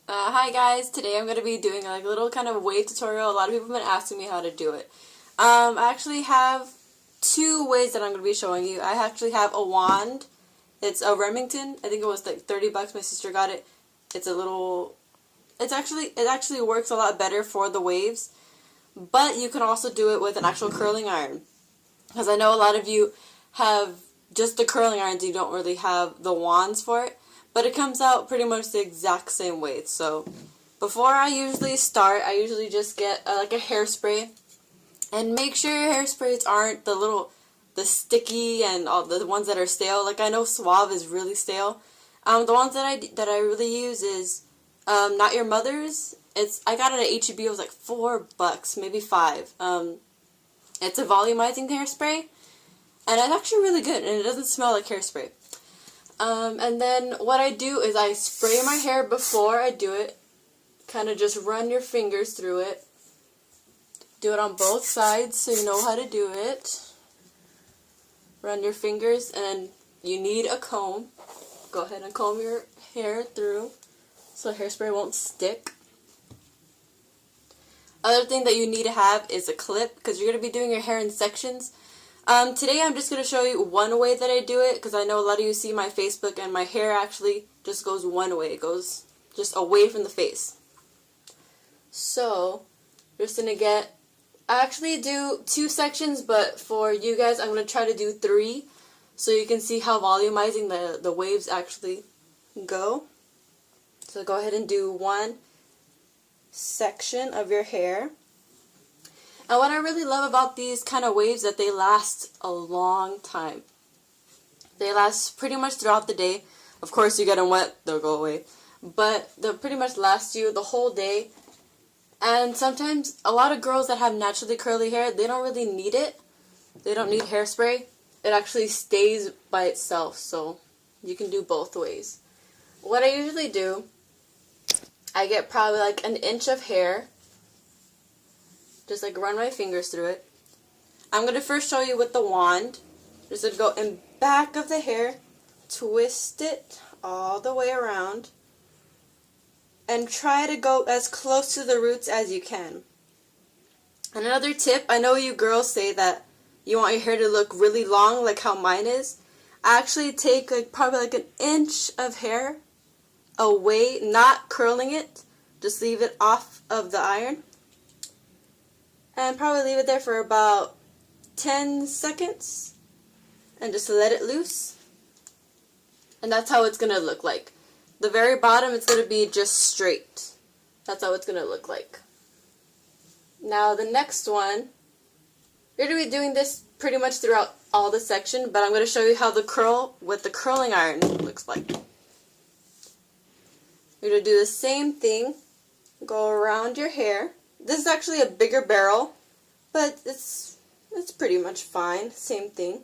Hi guys, today I'm going to be doing like a little kind of wave tutorial. A lot of people have been asking me how to do it. I actually have two ways that I'm going to be showing you. I actually have a wand. It's a Remington. I think it was like 30 bucks. My sister got it. It's a little, it actually works a lot better for the waves. But you can also do it with an actual curling iron. Because I know a lot of you have just the curling irons, you don't really have the wands for it. But it comes out pretty much the exact same way. So before I usually start, I usually just get like a hairspray. And make sure your hairsprays aren't the sticky and all the ones that are stale. Like I know Suave is really stale. The ones that I really use is Not Your Mother's. I got it at HEB. It was like $4, maybe $5. It's a volumizing hairspray, and it's actually really good, and it doesn't smell like hairspray. And then what I do is I spray my hair before I do it. Kind of just run your fingers through it. Do it on both sides so you know how to do it. Run your fingers, and then you need a comb. Go ahead and comb your hair through so hairspray won't stick. Other thing that you need to have is a clip because you're going to be doing your hair in sections. Today I'm just going to show you one way that I do it because I know a lot of you see my Facebook and my hair actually just goes one way. It goes just away from the face. So, you're just going to I actually do 2 sections, but for you guys I'm going to try to do 3 so you can see how volumizing the waves actually go. So go ahead and do 1 section of your hair. And what I really love about these kind of waves that they last a long time. They last pretty much throughout the day. Of course, you get them wet, they'll go away. But they'll pretty much last you the whole day. And sometimes, a lot of girls that have naturally curly hair, they don't really need it. They don't need hairspray. It actually stays by itself, so you can do both ways. What I usually do, I get probably like 1 inch of hair. Just like run my fingers through it. I'm going to first show you with the wand. Just going to go in back of the hair, twist it all the way around, and try to go as close to the roots as you can. And another tip, I know you girls say that you want your hair to look really long like how mine is. I actually take probably like 1 inch of hair away, not curling it, just leave it off of the iron. And probably leave it there for about 10 seconds. And just let it loose. And that's how it's going to look like. The very bottom is going to be just straight. That's how it's going to look like. Now the next one, you're going to be doing this pretty much throughout all the section. But I'm going to show you how the curl with the curling iron looks like. You're going to do the same thing. Go around your hair. This is actually a bigger barrel, but it's pretty much fine. Same thing.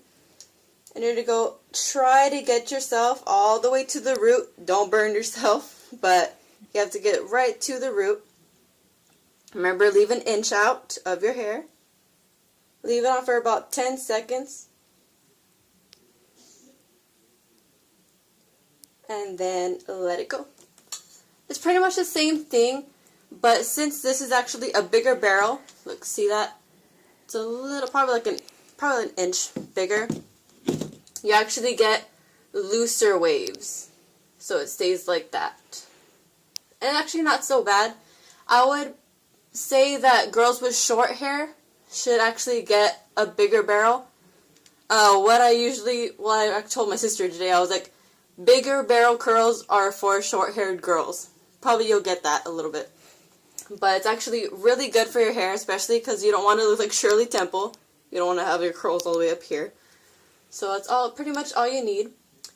And you're going to go try to get yourself all the way to the root. Don't burn yourself, but you have to get right to the root. Remember, leave 1 inch out of your hair. Leave it on for about 10 seconds. And then let it go. It's pretty much the same thing. But since this is actually a bigger barrel, look, see that? It's a little, probably 1 inch bigger. You actually get looser waves. So it stays like that. And actually not so bad. I would say that girls with short hair should actually get a bigger barrel. I told my sister today, I was like, bigger barrel curls are for short-haired girls. Probably you'll get that a little bit. But it's actually really good for your hair, especially because you don't want to look like Shirley Temple. You don't want to have your curls all the way up here. So that's pretty much all you need.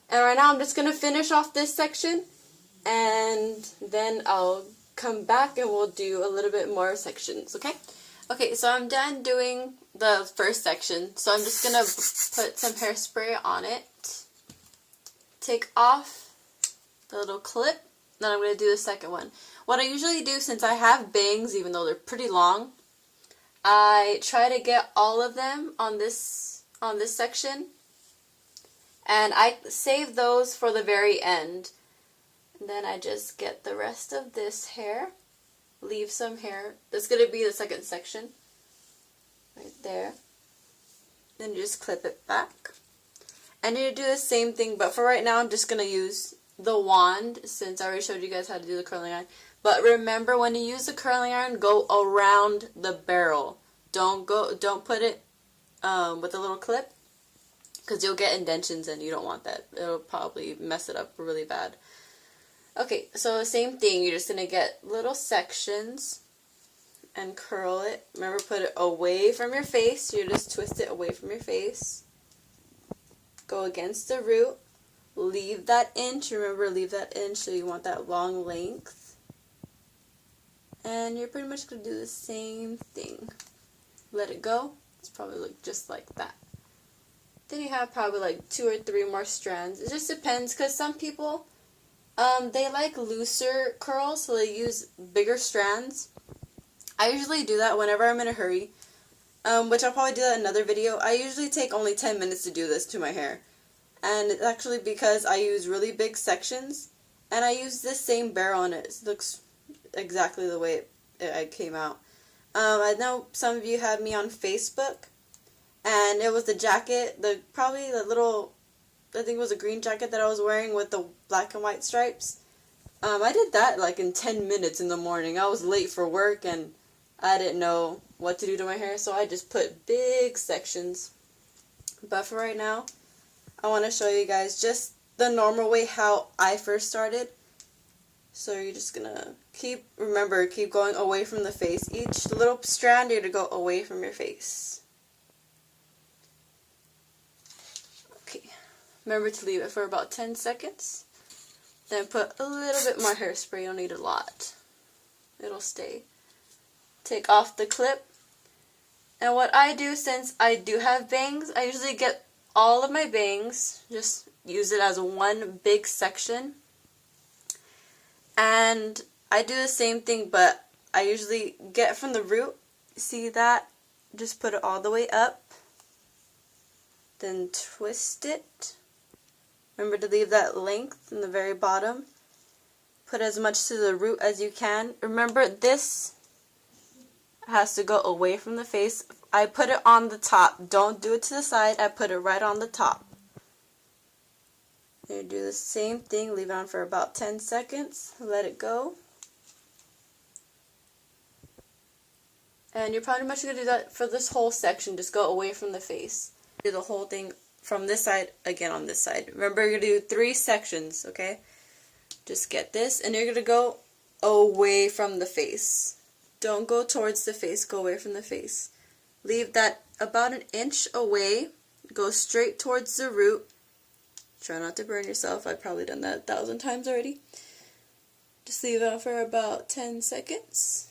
And right now I'm just going to finish off this section. And then I'll come back and we'll do a little bit more sections, okay? Okay, so I'm done doing the first section. So I'm just going to put some hairspray on it. Take off the little clip. Then I'm going to do the second one. What I usually do, since I have bangs, even though they're pretty long, I try to get all of them on this section. And I save those for the very end. And then I just get the rest of this hair, leave some hair. That's going to be the second section, right there. Then just clip it back. And you do the same thing, but for right now I'm just going to use the wand since I already showed you guys how to do the curling iron. But remember, when you use the curling iron, go around the barrel. Don't put it with a little clip, because you'll get indentions and you don't want that. It'll probably mess it up really bad. Okay, so same thing. You're just going to get little sections and curl it. Remember, put it away from your face. You just twist it away from your face. Go against the root. Leave that inch. Remember, leave that inch, so you want that long length. And you're pretty much going to do the same thing. Let it go. It's probably look just like that. Then you have probably like 2 or 3 more strands. It just depends, because some people, they like looser curls, so they use bigger strands. I usually do that whenever I'm in a hurry, which I'll probably do that in another video. I usually take only 10 minutes to do this to my hair. And it's actually because I use really big sections, and I use this same barrel, and it looks exactly the way it came out. I know some of you had me on Facebook, and it was the jacket, probably the little, I think it was a green jacket that I was wearing with the black and white stripes. I did that like in 10 minutes in the morning. I was late for work, and I didn't know what to do to my hair, so I just put big sections. But for right now, I want to show you guys just the normal way how I first started. So you're just going to keep going away from the face. Each little strand, you're going to go away from your face. Okay. Remember to leave it for about 10 seconds. Then put a little bit more hairspray. You don't need a lot. It'll stay. Take off the clip. And what I do, since I do have bangs, I usually get all of my bangs, just use it as one big section. And I do the same thing, but I usually get from the root. See that? Just put it all the way up. Then twist it. Remember to leave that length in the very bottom. Put as much to the root as you can. Remember, this has to go away from the face. I put it on the top. Don't do it to the side. I put it right on the top. You do the same thing. Leave it on for about 10 seconds. Let it go. And you're pretty much going to do that for this whole section. Just go away from the face. Do the whole thing from this side, again on this side. Remember, you're going to do 3 sections, okay? Just get this, and you're going to go away from the face. Don't go towards the face. Go away from the face. Leave that about 1 inch away. Go straight towards the root. Try not to burn yourself. I've probably done that 1,000 times already. Just leave it on for about 10 seconds.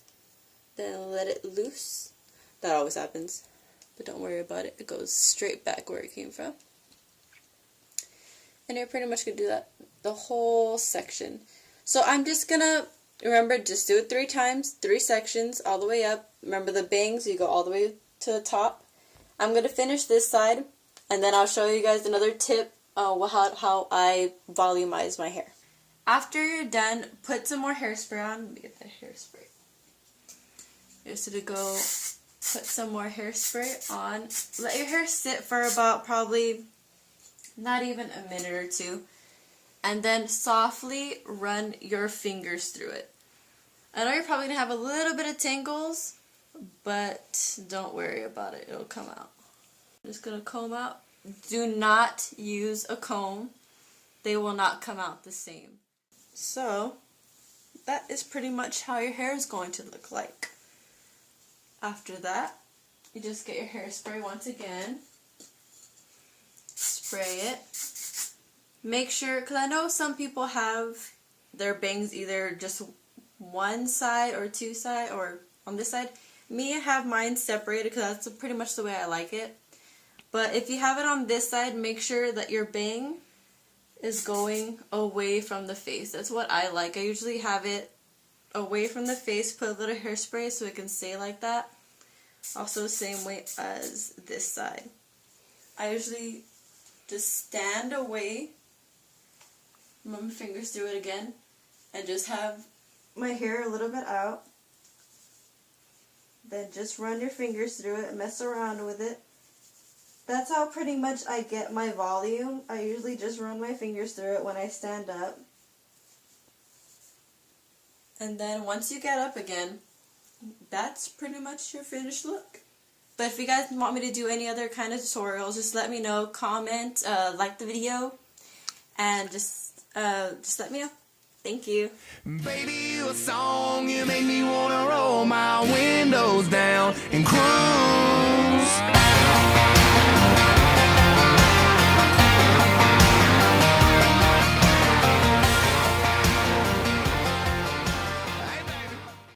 Then let it loose. That always happens. But don't worry about it. It goes straight back where it came from. And you're pretty much going to do that the whole section. So I'm just going to, remember, just do it 3 times, 3 sections, all the way up. Remember the bangs, you go all the way to the top. I'm going to finish this side, and then I'll show you guys another tip how I volumize my hair. After you're done, put some more hairspray on. Let me get that hairspray. Just to go put some more hairspray on. Let your hair sit for about probably not even a minute or 2. And then softly run your fingers through it. I know you're probably going to have a little bit of tangles, but don't worry about it. It'll come out. I'm just going to comb out. Do not use a comb. They will not come out the same. So, that is pretty much how your hair is going to look like. After that, you just get your hairspray once again. Spray it. Make sure, because I know some people have their bangs either just one side or 2 side or on this side. Me, I have mine separated because that's pretty much the way I like it. But if you have it on this side, make sure that your bang is going away from the face. That's what I like. I usually have it away from the face, put a little hairspray so it can stay like that. Also, same way as this side. I usually just stand away, run my fingers through it again, and just have my hair a little bit out. Then just run your fingers through it and mess around with it. That's how pretty much I get my volume. I usually just run my fingers through it when I stand up. And then once you get up again, that's pretty much your finished look. But if you guys want me to do any other kind of tutorials, just let me know, comment, like the video, and just let me know. Thank you. Baby, you a song, you make me wanna roll my windows down and cry.